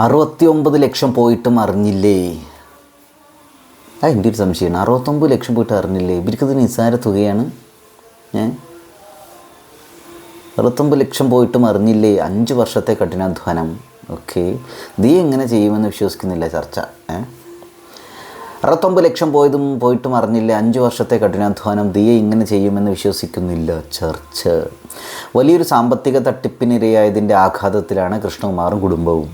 69 ലക്ഷം പോയിട്ടും അറിഞ്ഞില്ലേ? എൻ്റെ ഒരു സംശയമാണ്. 69 ലക്ഷം പോയിട്ട് അറിഞ്ഞില്ലേ? ഇവർക്കത് നിസ്സാര തുകയാണ്. 69 ലക്ഷം പോയിട്ടും അറിഞ്ഞില്ലേ? 5 വർഷത്തെ കഠിനാധ്വാനം. ഓക്കെ, നീ എങ്ങനെ ചെയ്യുമെന്ന് വിശ്വസിക്കുന്നില്ല ചർച്ച. 69 ലക്ഷം പോയിട്ടും അറിഞ്ഞില്ല, 5 വർഷത്തെ കഠിനാധ്വാനം, ദിയെ ഇങ്ങനെ ചെയ്യുമെന്ന് വിശ്വസിക്കുന്നില്ല ചർച്ച. വലിയൊരു സാമ്പത്തിക തട്ടിപ്പിനിരയായതിൻ്റെ ആഘാതത്തിലാണ് കൃഷ്ണകുമാറും കുടുംബവും.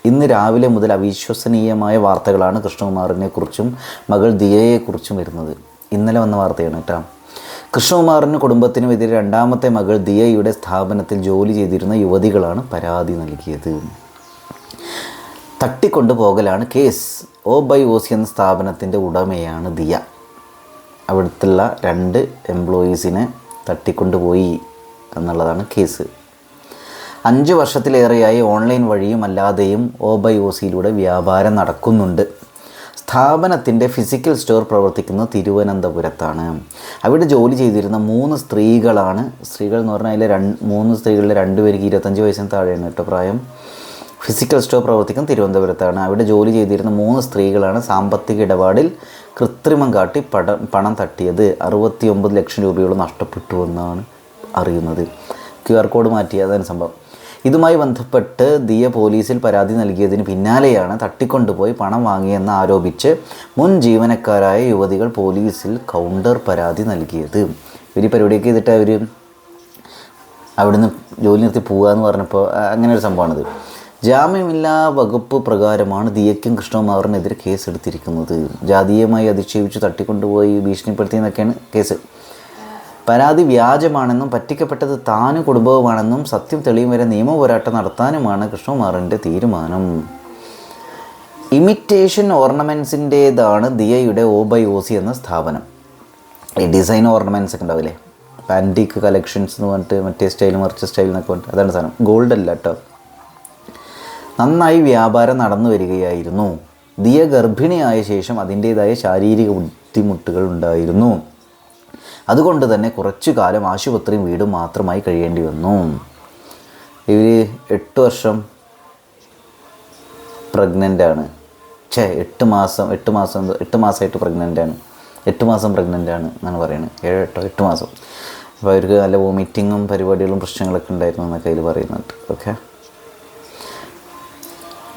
ഇന്ന് രാവിലെ മുതൽ അവിശ്വസനീയമായ വാർത്തകളാണ് കൃഷ്ണകുമാറിനെ കുറിച്ചും മകൾ ദിയയെക്കുറിച്ചും വരുന്നത്. ഇന്നലെ വന്ന വാർത്തയാണ് കേട്ടോ. കൃഷ്ണകുമാറിന് കുടുംബത്തിനുമെതിരെ രണ്ടാമത്തെ മകൾ ദിയയുടെ സ്ഥാപനത്തിൽ ജോലി ചെയ്തിരുന്ന യുവതികളാണ് പരാതി നൽകിയത്. തട്ടിക്കൊണ്ടുപോകലാണ് കേസ്. OBY എന്ന സ്ഥാപനത്തിൻ്റെ ഉടമയാണ് ദിയ. അവിടുത്തുള്ള 2 എംപ്ലോയീസിനെ തട്ടിക്കൊണ്ടുപോയി എന്നുള്ളതാണ് കേസ്. 5 വർഷത്തിലേറെയായി ഓൺലൈൻ വഴിയും അല്ലാതെയും OBY വ്യാപാരം നടക്കുന്നുണ്ട്. സ്ഥാപനത്തിൻ്റെ ഫിസിക്കൽ സ്റ്റോർ പ്രവർത്തിക്കുന്നത് തിരുവനന്തപുരത്താണ്. അവിടെ ജോലി ചെയ്തിരുന്ന 3 സ്ത്രീകളാണ്. സ്ത്രീകൾ എന്ന് പറഞ്ഞാൽ അതിലെ 3 സ്ത്രീകളിൽ 2 പേർക്ക് 25 വയസ്സിന് താഴെയാണ് കേട്ടോ പ്രായം. ഫിസിക്കൽ സ്റ്റോർ പ്രവർത്തിക്കുന്നത് തിരുവനന്തപുരത്താണ്. അവിടെ ജോലി ചെയ്തിരുന്ന 3 സ്ത്രീകളാണ് സാമ്പത്തിക ഇടപാടിൽ കൃത്രിമം കാട്ടി പണം തട്ടിയത്. 69 ലക്ഷം രൂപയോളം നഷ്ടപ്പെട്ടുവെന്നാണ് അറിയുന്നത്. QR കോഡ് മാറ്റിയതാണ് സംഭവം. ഇതുമായി ബന്ധപ്പെട്ട് ദിയ പോലീസിൽ പരാതി നൽകിയതിന് പിന്നാലെയാണ് തട്ടിക്കൊണ്ടുപോയി പണം വാങ്ങിയെന്ന് ആരോപിച്ച് മുൻ ജീവനക്കാരായ യുവതികൾ പോലീസിൽ കൗണ്ടർ പരാതി നൽകിയത്. ഇവർ പരിപാടിയൊക്കെ ചെയ്തിട്ട് അവർ അവിടുന്ന് ജോലി നിർത്തി പോകുക എന്ന് പറഞ്ഞപ്പോൾ അങ്ങനെ ഒരു സംഭവമാണിത്. ജാമ്യമില്ലാ വകുപ്പ് പ്രകാരമാണ് ദിയയ്ക്കും കൃഷ്ണകുമാറിനെതിരെ കേസെടുത്തിരിക്കുന്നത്. ജാതീയമായി അധിക്ഷേപിച്ച് തട്ടിക്കൊണ്ടുപോയി ഭീഷണിപ്പെടുത്തിയെന്നൊക്കെയാണ് കേസ്. പരാതി വ്യാജമാണെന്നും പറ്റിക്കപ്പെട്ടത് താനും കുടുംബവുമാണെന്നും സത്യം തെളിയും വരെ നിയമപോരാട്ടം നടത്താനുമാണ് കൃഷ്ണകുമാറിൻ്റെ തീരുമാനം. ഇമിറ്റേഷൻ ഓർണമെൻറ്റ്സിൻ്റേതാണ് ദിയയുടെ OBY എന്ന സ്ഥാപനം. ഈ ഡിസൈൻ ഓർണമെൻറ്റ്സ് ഒക്കെ ഉണ്ടാവില്ലേ, ആൻറ്റിക് കളക്ഷൻസ് എന്ന് പറഞ്ഞിട്ട് മറ്റേ സ്റ്റൈൽ മറിച്ച സ്റ്റൈൽ എന്നൊക്കെ പറഞ്ഞിട്ട് അതാണ് സാധനം. ഗോൾഡ് അല്ല കേട്ടോ. നന്നായി വ്യാപാരം നടന്നു വരികയായിരുന്നു. ദിയ ഗർഭിണിയായ ശേഷം അതിൻ്റേതായ ശാരീരിക ബുദ്ധിമുട്ടുകൾ ഉണ്ടായിരുന്നു. അതുകൊണ്ട് തന്നെ കുറച്ചു കാലം ആശുപത്രിയും വീടും മാത്രമായി കഴിയേണ്ടി വന്നു. ഇവർ 8 വർഷം പ്രഗ്നൻ്റാണ്. 8 മാസമായിട്ട് പ്രഗ്നൻ്റാണ്. 8 മാസം പ്രഗ്നൻ്റാണ് എന്നാണ് പറയുന്നത്. 8 മാസം. അപ്പോൾ അവർക്ക് നല്ല വോമിറ്റിങ്ങും പരിപാടികളും പ്രശ്നങ്ങളൊക്കെ ഉണ്ടായിരുന്നു എന്നൊക്കെ അതിൽ പറയുന്നുണ്ട്. ഓക്കെ,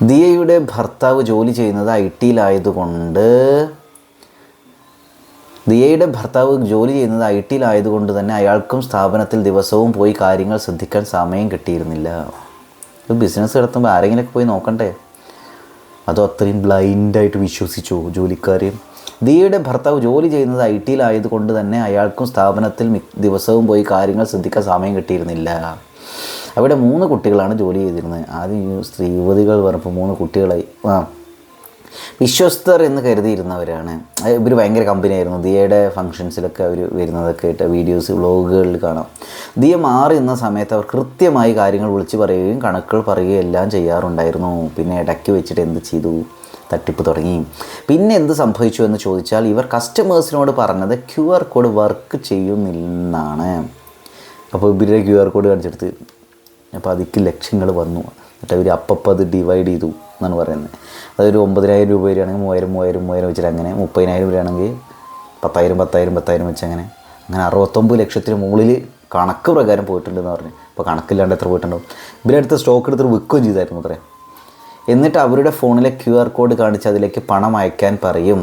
ദിയയുടെ ഭർത്താവ് ജോലി ചെയ്യുന്നത് ഐ ടിയിലായതുകൊണ്ട് തന്നെ അയാൾക്കും സ്ഥാപനത്തിൽ ദിവസവും പോയി കാര്യങ്ങൾ ശ്രദ്ധിക്കാൻ സമയം കിട്ടിയിരുന്നില്ല. ബിസിനസ് നടത്തുമ്പോൾ ആരെങ്കിലുമൊക്കെ പോയി നോക്കണ്ടേ? അതോ അത്രയും ബ്ലൈൻഡായിട്ട് വിശ്വസിച്ചോ ജോലിക്കാരെയും? ദിയയുടെ ഭർത്താവ് ജോലി ചെയ്യുന്നത് ഐ ടിയിലായതുകൊണ്ട് തന്നെ അയാൾക്കും സ്ഥാപനത്തിൽ ദിവസവും പോയി കാര്യങ്ങൾ ശ്രദ്ധിക്കാൻ സമയം കിട്ടിയിരുന്നില്ല. അവിടെ 3 കുട്ടികളാണ് ജോലി ചെയ്തിരുന്നത്. ആദ്യം യുവതികൾ പറഞ്ഞപ്പോൾ 3 കുട്ടികളായി. വിശ്വസ്തർ എന്ന് കരുതിയിരുന്നവരാണ് ഇവർ. ഭയങ്കര കമ്പനിയായിരുന്നു. ദിയയുടെ ഫങ്ഷൻസിലൊക്കെ അവർ വരുന്നതൊക്കെ ആയിട്ട് വീഡിയോസ് വ്ളോഗുകളിൽ കാണാം. ദിയ മാറി നിന്ന സമയത്ത് അവർ കൃത്യമായി കാര്യങ്ങൾ വിളിച്ച് പറയുകയും കണക്കുകൾ പറയുകയും എല്ലാം ചെയ്യാറുണ്ടായിരുന്നു. പിന്നെ ഇടയ്ക്ക് വെച്ചിട്ട് എന്ത് ചെയ്തു? തട്ടിപ്പ് തുടങ്ങി. പിന്നെ എന്ത് സംഭവിച്ചു എന്ന് ചോദിച്ചാൽ ഇവർ കസ്റ്റമേഴ്സിനോട് പറഞ്ഞത് QR കോഡ് വർക്ക് ചെയ്യുന്നില്ലെന്നാണ്. അപ്പോൾ ഇവരുടെ QR കോഡ് കാണിച്ചെടുത്ത് അപ്പോൾ അതിക്ക് ലക്ഷങ്ങൾ വന്നു. എന്നിട്ട് അവർ അപ്പം അത് ഡിവൈഡ് ചെയ്തു എന്നാണ് പറയുന്നത്. അതൊരു 9,000 രൂപ വരികയാണെങ്കിൽ 3,000 വെച്ചിട്ട് അങ്ങനെ 30,000 വരികയാണെങ്കിൽ 10,000 വെച്ച് അങ്ങനെ 69 ലക്ഷത്തിന് മുകളിൽ കണക്ക് പ്രകാരം പോയിട്ടുണ്ടെന്ന് പറഞ്ഞു. അപ്പോൾ കണക്കില്ലാണ്ട് എത്ര പോയിട്ടുണ്ടാവും? ഇവരടുത്ത് സ്റ്റോക്ക് എടുത്തിട്ട് വിൽക്കുകയും ചെയ്തായിരുന്നു അത്രേ. എന്നിട്ട് അവരുടെ ഫോണിലെ QR കോഡ് കാണിച്ച് അതിലേക്ക് പണം അയക്കാൻ പറയും.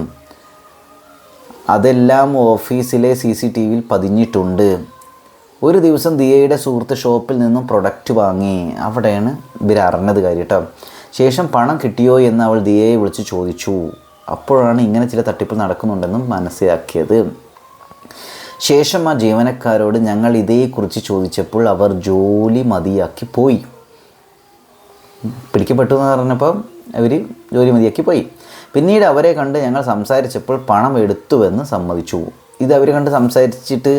അതെല്ലാം ഓഫീസിലെ CCTVയിൽ പതിഞ്ഞിട്ടുണ്ട്. ഒരു ദിവസം ദിയയുടെ സുഹൃത്ത് ഷോപ്പിൽ നിന്നും പ്രൊഡക്റ്റ് വാങ്ങി. അവിടെയാണ് ഇവർ അറിഞ്ഞത് കാര്യം കേട്ടോ. ശേഷം പണം കിട്ടിയോ എന്ന് അവൾ ദിയയെ വിളിച്ച് ചോദിച്ചു. അപ്പോഴാണ് ഇങ്ങനെ ചില തട്ടിപ്പ് നടക്കുന്നുണ്ടെന്നും മനസ്സിലാക്കിയത്. ശേഷം ആ ജീവനക്കാരോട് ഞങ്ങൾ ഇതേക്കുറിച്ച് ചോദിച്ചപ്പോൾ അവർ ജോലി മതിയാക്കി പോയി. പിടിക്കപ്പെട്ടു എന്ന് പറഞ്ഞപ്പോൾ അവർ ജോലി മതിയാക്കി പോയി. പിന്നീട് അവരെ കണ്ട് ഞങ്ങൾ സംസാരിച്ചപ്പോൾ പണം എടുത്തുവെന്ന് സമ്മതിച്ചു. ഇത് അവർ കണ്ട് സംസാരിച്ചിട്ട്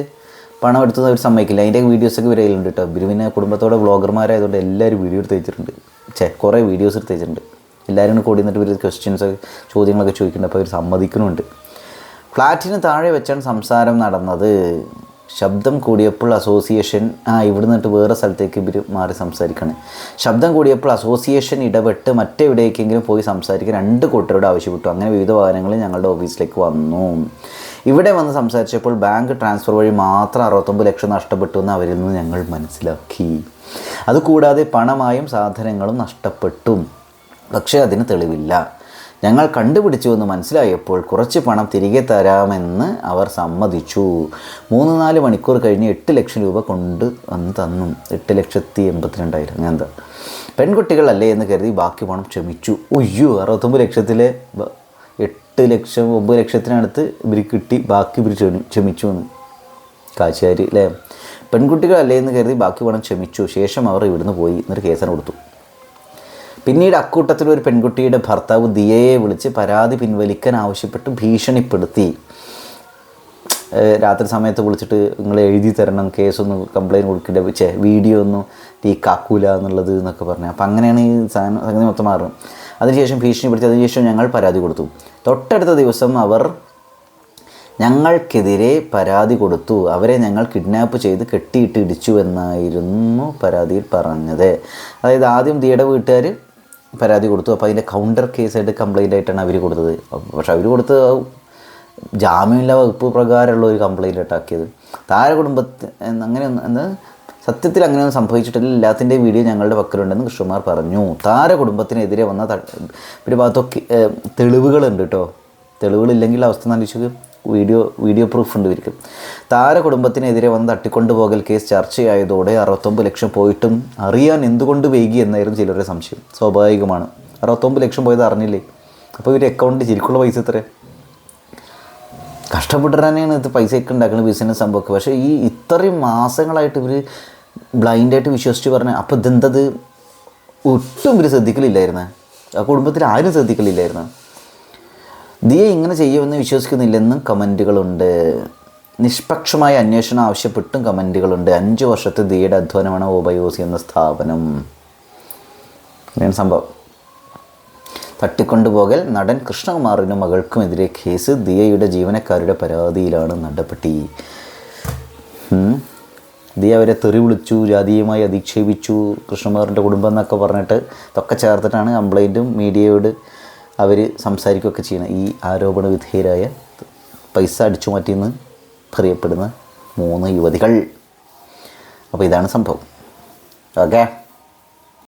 പണം എടുത്തത് അവർ സമ്മതിക്കില്ല. അതിൻ്റെ വീഡിയോസൊക്കെ വരയിലുണ്ട് കേട്ടോ. ഇവർ പിന്നെ കുടുംബത്തോടെ വ്ളോഗർമാരായതുകൊണ്ട് എല്ലാവരും വീഡിയോ എടുത്ത് വെച്ചിട്ടുണ്ട്. കുറേ വീഡിയോസ് എടുത്ത് വെച്ചിട്ടുണ്ട്. എല്ലാവരും കൂടി നിന്നിട്ട് ഇവർ ചോദ്യങ്ങളൊക്കെ ചോദിക്കുന്നുണ്ട്. അപ്പോൾ അവർ സമ്മതിക്കുന്നുണ്ട്. ഫ്ലാറ്റിന് താഴെ വെച്ചാണ് സംസാരം നടന്നത്. ശബ്ദം കൂടിയപ്പോൾ അസോസിയേഷൻ ഇവിടെ നിന്നിട്ട് വേറെ സ്ഥലത്തേക്ക് ഇവർ മാറി സംസാരിക്കണം. ശബ്ദം കൂടിയപ്പോൾ അസോസിയേഷൻ ഇടപെട്ട് മറ്റെവിടേക്കെങ്കിലും പോയി സംസാരിക്കാൻ 2 കൂട്ടരോട് ആവശ്യപ്പെട്ടു. അങ്ങനെ വിവിധ വാഹനങ്ങളിൽ ഞങ്ങളുടെ ഓഫീസിലേക്ക് വന്നു. ഇവിടെ വന്ന് സംസാരിച്ചപ്പോൾ ബാങ്ക് ട്രാൻസ്ഫർ വഴി മാത്രം 69 ലക്ഷം നഷ്ടപ്പെട്ടു എന്ന് അവരിൽ നിന്ന് ഞങ്ങൾ മനസ്സിലാക്കി. അതുകൂടാതെ പണമായും സാധനങ്ങളും നഷ്ടപ്പെട്ടു. പക്ഷേ അതിന് തെളിവില്ല. ഞങ്ങൾ കണ്ടുപിടിച്ചുവെന്ന് മനസ്സിലായപ്പോൾ കുറച്ച് പണം തിരികെ തരാമെന്ന് അവർ സമ്മതിച്ചു. 3-4 മണിക്കൂർ കഴിഞ്ഞ് 8 ലക്ഷം രൂപ കൊണ്ട് വന്ന് തന്നു. 8,82,000. ഞാൻ എന്താ പെൺകുട്ടികളല്ലേ എന്ന് കരുതി ബാക്കി പണം ക്ഷമിച്ചു. 69 ലക്ഷത്തിലെ 8 ലക്ഷം 9 ലക്ഷത്തിനടുത്ത് ഇവർ കിട്ടി. ബാക്കി ഇവർ ക്ഷമിച്ചു എന്ന് കാശുകാർ അല്ലേ. പെൺകുട്ടികളല്ലേ എന്ന് കരുതി ബാക്കി പണം ക്ഷമിച്ചു. ശേഷം അവർ ഇവിടുന്ന് പോയി. എന്നൊരു കേസിന് കൊടുത്തു. പിന്നീട് അക്കൂട്ടത്തിൽ ഒരു പെൺകുട്ടിയുടെ ഭർത്താവ് ദിയയെ വിളിച്ച് പരാതി പിൻവലിക്കാൻ ആവശ്യപ്പെട്ട് ഭീഷണിപ്പെടുത്തി. രാത്രി സമയത്ത് വിളിച്ചിട്ട് നിങ്ങൾ എഴുതി തരണം, കേസൊന്നും കംപ്ലയിൻറ്റ് കൊടുക്കില്ല, വീഡിയോ ഒന്നും ലീക്കാക്കൂല എന്നുള്ളത് എന്നൊക്കെ പറഞ്ഞു. അപ്പോൾ അങ്ങനെയാണ് ഈ സംഗതി മൊത്തം മാറും. അതിനുശേഷം ഭീഷണിപ്പെടുത്തി. അതിനുശേഷം ഞങ്ങൾ പരാതി കൊടുത്തു. തൊട്ടടുത്ത ദിവസം അവർ ഞങ്ങൾക്കെതിരെ പരാതി കൊടുത്തു. അവരെ ഞങ്ങൾ കിഡ്നാപ്പ് ചെയ്ത് കെട്ടിയിട്ട് ഇടിച്ചു എന്നായിരുന്നു പരാതിയിൽ പറഞ്ഞത്. അതായത് ആദ്യം ദിയയുടെ വീട്ടുകാർ പരാതി കൊടുത്തു. അപ്പോൾ അതിൻ്റെ കൗണ്ടർ കേസായിട്ട് കംപ്ലയിൻ്റ് ആയിട്ടാണ് അവർ കൊടുത്തത്. പക്ഷെ അവർ കൊടുത്ത് ജാമ്യമില്ല വകുപ്പ് പ്രകാരമുള്ള ഒരു കംപ്ലയിൻ്റ് ആയിട്ടാക്കിയത്. താരകുടുംബത്തിൽ അങ്ങനെ എന്ന് സത്യത്തിൽ അങ്ങനെയൊന്നും സംഭവിച്ചിട്ടില്ല. എല്ലാത്തിൻ്റെയും വീഡിയോ ഞങ്ങളുടെ പക്കലുണ്ടെന്ന് കൃഷ്ണകുമാർ പറഞ്ഞു. താരകുടുംബത്തിനെതിരെ വന്ന ഒരു ഭാഗത്തൊക്കെ തെളിവുകളുണ്ട് കേട്ടോ. തെളിവുകളില്ലെങ്കിൽ അവസ്ഥ ആലോചിച്ച് വീഡിയോ പ്രൂഫ് ഉണ്ട് ഇവർക്ക്. താരകുടുംബത്തിനെതിരെ വന്ന് തട്ടിക്കൊണ്ടുപോകൽ കേസ് ചർച്ചയായതോടെ 69 ലക്ഷം പോയിട്ടും അറിയാൻ എന്തുകൊണ്ട് വൈകി എന്നായിരുന്നു ചിലരുടെ സംശയം. സ്വാഭാവികമാണ്. 69 ലക്ഷം പോയത് അറിഞ്ഞില്ലേ? അപ്പോൾ ഇവർ അക്കൗണ്ടിൽ ശരിക്കുള്ള പൈസ എത്ര കഷ്ടപ്പെട്ട് തന്നെയാണ് ഇത് പൈസയൊക്കെ ഉണ്ടാക്കുന്നത്, ബിസിനസ് സംഭവമൊക്കെ. പക്ഷേ ഈ ഇത്രയും മാസങ്ങളായിട്ട് ഇവർ ബ്ലൈൻഡായിട്ട് വിശ്വസിച്ച് പറഞ്ഞാൽ അപ്പോൾ ഇതെന്തത് ഒട്ടും ഇവർ ശ്രദ്ധിക്കലില്ലായിരുന്നു. ആ കുടുംബത്തിൽ ആരും ശ്രദ്ധിക്കലില്ലായിരുന്നു. ദിയ ഇങ്ങനെ ചെയ്യുമെന്ന് വിശ്വസിക്കുന്നില്ലെന്നും കമൻറ്റുകളുണ്ട്. നിഷ്പക്ഷമായ അന്വേഷണം ആവശ്യപ്പെട്ടും കമൻറ്റുകളുണ്ട്. 5 വർഷത്തെ ദിയയുടെ അധ്വാനമാണ് ഓബയോസി എന്ന സ്ഥാപനം. ഇങ്ങനെയാണ് സംഭവം. തട്ടിക്കൊണ്ടുപോകൽ നടൻ കൃഷ്ണകുമാറിനും മകൾക്കുമെതിരെ കേസ്. ദിയയുടെ ജീവനക്കാരുടെ പരാതിയിലാണ് നടപടി. ദിയ അവരെ തെറി വിളിച്ചു, ജാതീയമായി അധിക്ഷേപിച്ചു, കൃഷ്ണകുമാറിൻ്റെ കുടുംബം എന്നൊക്കെ പറഞ്ഞിട്ട് ഇതൊക്കെ ചേർത്തിട്ടാണ് കംപ്ലൈൻറ്റും മീഡിയയോട് അവർ സംസാരിക്കുകയൊക്കെ ചെയ്യണം. ഈ ആരോപണ വിധേയരായ പൈസ അടിച്ചു മാറ്റിയെന്ന് പറയപ്പെടുന്ന 3 യുവതികൾ. അപ്പോൾ ഇതാണ് സംഭവം. ഓക്കെ.